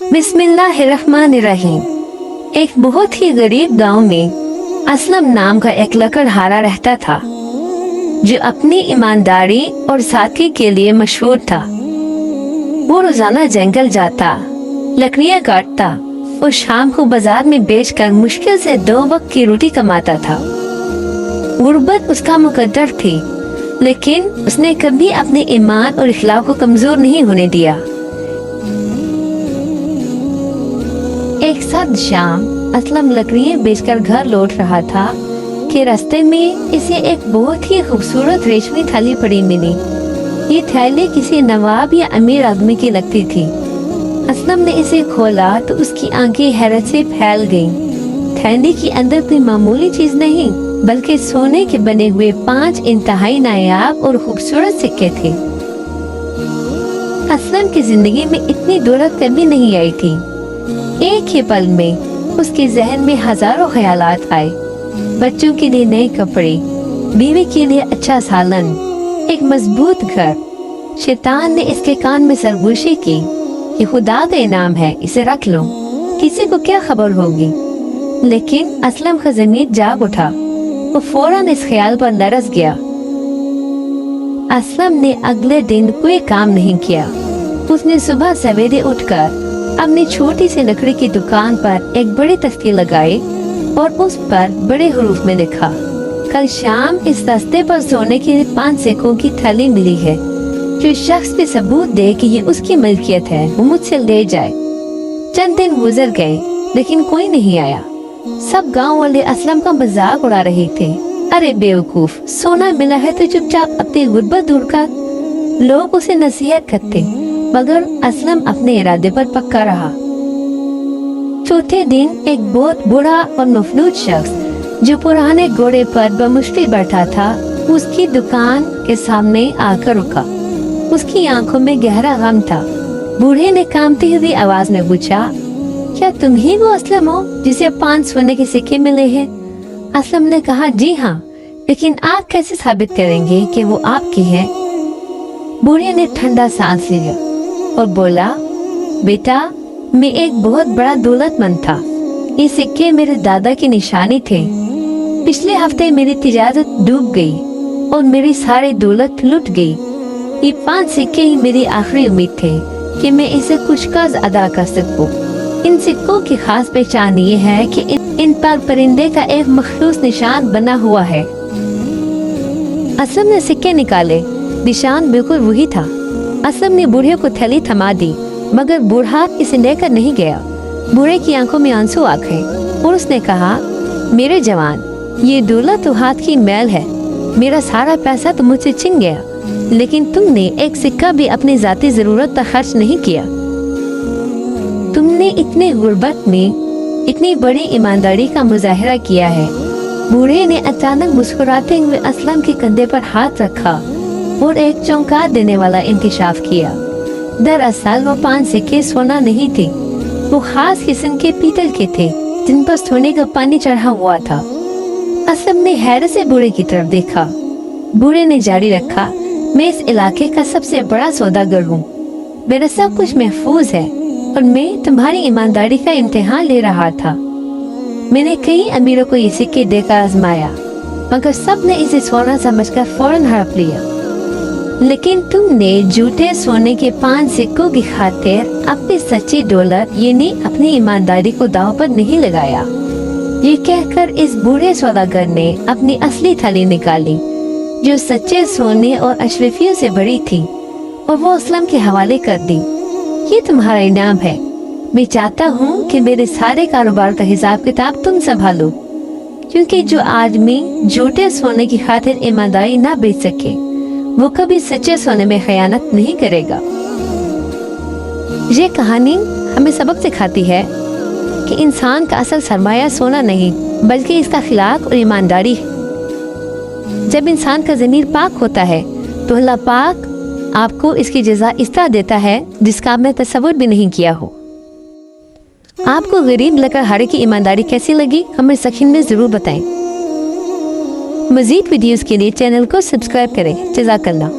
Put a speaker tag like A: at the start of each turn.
A: बिस्मिल्लाहिर्रहमानिर्रहीम। एक बहुत ही गरीब गांव में असलम नाम का एक लकड़हारा रहता था जो अपनी ईमानदारी और सादगी के लिए मशहूर था। वो रोजाना जंगल जाता, लकड़ियां काटता और शाम को बाजार में बेचकर मुश्किल से 2 वक्त की रोटी कमाता था। गुर्बत उसका मुकद्दर थी, लेकिन उसने कभी अपने ईमान और इखलाक को कमजोर नहीं होने दिया। एक साथ शाम असलम लकड़ियां बेचकर घर लौट रहा था कि रास्ते में इसे एक बहुत ही खूबसूरत रेशमी थैली पड़ी मिली। ये थैली किसी नवाब या अमीर आदमी की लगती थी। असलम ने इसे खोला तो उसकी आंखें हैरत से फैल गईं। थैली के अंदर कोई मामूली चीज नहीं, बल्कि सोने के बने हुए 5 इंतहाई नायाब और खूबसूरत सिक्के थे। असलम की जिंदगी में इतनी दौलत कभी नहीं आई थी। एक ही पल में उसके जहन में हजारों ख्यालात आए। बच्चों के लिए नए कपड़े, बीवी के लिए अच्छा सालन, एक मजबूत घर। शैतान ने इसके कान में सरगोशी की, ये खुदा का इनाम है, इसे रख लो, किसी को क्या खबर होगी। लेकिन असलम का ज़मीर जाग उठा। वो फौरन इस ख्याल पर लरस गया। असलम ने अगले दिन कोई काम नहीं किया। उसने सुबह सवेरे उठकर अपनी छोटी सी लकड़ी की दुकान पर एक बड़ी तख्ती लगाई और उस पर बड़े हरूफ में लिखा, कल शाम इस रास्ते पर सोने के 5 सिक्कों की थैली मिली है। जो शख्स भी सबूत दे कि ये उसकी मलकियत है, वो मुझसे ले जाए। चंद दिन गुजर गए, लेकिन कोई नहीं आया। सब गांव वाले असलम का मजाक उड़ा रहे थे। अरे बेवकूफ, सोना मिला है तो चुपचाप अपनी गुर्बत दूर कर। लोग उसे नसीहत करते, मगर असलम अपने इरादे पर पक्का रहा। चौथे दिन एक बहुत बूढ़ा और मफलूज शख्स जो पुराने घोड़े पर बमुश्किल बैठा था, उसकी दुकान के सामने आकर रुका। उसकी आंखों में गहरा गम था। बूढ़े ने कांपती हुई आवाज में पूछा, क्या तुम ही वो असलम हो जिसे 5 सोने के सिक्के मिले हैं? असलम ने कहा, जी हाँ, लेकिन आप कैसे साबित करेंगे कि वो आपकी है? बूढ़े ने ठंडा सांस लिया और बोला, बेटा, मैं एक बहुत बड़ा दौलतमंद था। ये सिक्के मेरे दादा की निशानी थे। पिछले हफ्ते मेरी तिजारत डूब गई और मेरी सारी दौलत लुट गई। ये 5 सिक्के ही मेरी आखिरी उम्मीद थे कि मैं इसे कुछ कर्ज अदा कर सकूं। इन सिक्कों की खास पहचान ये है कि इन पर परिंदे का एक मखसूस निशान बना हुआ है। असलम ने सिक्के निकाले, निशान बिल्कुल वही था। असलम ने बूढ़े को थैली थमा दी, मगर बूढ़ा इसे लेकर नहीं गया। बूढ़े की आंखों में आंसू आ गए और उसने कहा, मेरे जवान, ये दौलत तो हाथ की मैल है। मेरा सारा पैसा तो मुझसे छिन गया, लेकिन तुमने एक सिक्का भी अपनी जाती जरूरत पर खर्च नहीं किया। तुमने इतने गुर्बत में इतनी बड़ी ईमानदारी का मुजाहिरा किया है। बूढ़े ने अचानक मुस्कुराते हुए असलम के कंधे पर हाथ रखा और एक चौंका देने वाला इंकशाफ किया। दरअसल वो 5 सिक्के सोना नहीं थे, वो खास किस्म के पीतल के थे जिन पर सोने का पानी चढ़ा हुआ था। असलम ने हैरत से बूढ़े की तरफ देखा। बूढ़े ने जारी रखा, मैं इस इलाके का सबसे बड़ा सौदागर हूँ। मेरा सब कुछ महफूज है और मैं तुम्हारी ईमानदारी का इम्तिहान ले रहा था। मैंने कई अमीरों को ये सिक्के देकर आजमाया, मगर सब ने इसे सोना समझकर फौरन हड़प लिया। लेकिन तुमने झूठे सोने के 5 सिक्कों की खातिर अपनी सच्ची दौलत यानी अपनी ईमानदारी को दांव पर नहीं लगाया। ये कहकर इस बूढ़े सौदागर ने अपनी असली थैली निकाली, जो सच्चे सोने और अशरफियों से भरी थी, और वो असलम के हवाले कर दी। ये तुम्हारा इनाम है। मैं चाहता हूँ कि मेरे सारे कारोबार का हिसाब किताब तुम संभालो, क्योंकि जो आदमी झूठे सोने की खातिर ईमानदारी ना बेच सके, वो कभी सच्चे सोने में खयानत नहीं करेगा। ये कहानी हमें सबक सिखाती है कि इंसान का असल सरमाया सोना नहीं, बल्कि इसका अखलाक और ईमानदारी है। जब इंसान का ज़मीर पाक होता है तो अल्लाह पाक आपको इसकी जज़ा इस तरह देता है जिसका आपने तसव्वुर भी नहीं किया हो। आपको गरीब लकड़हारे की ईमानदारी कैसी लगी, हमें सेक्शन में ज़रूर बताएं। मज़ीद वीडियोस के लिए चैनल को सब्सक्राइब करें। जज़ाकल्लाह।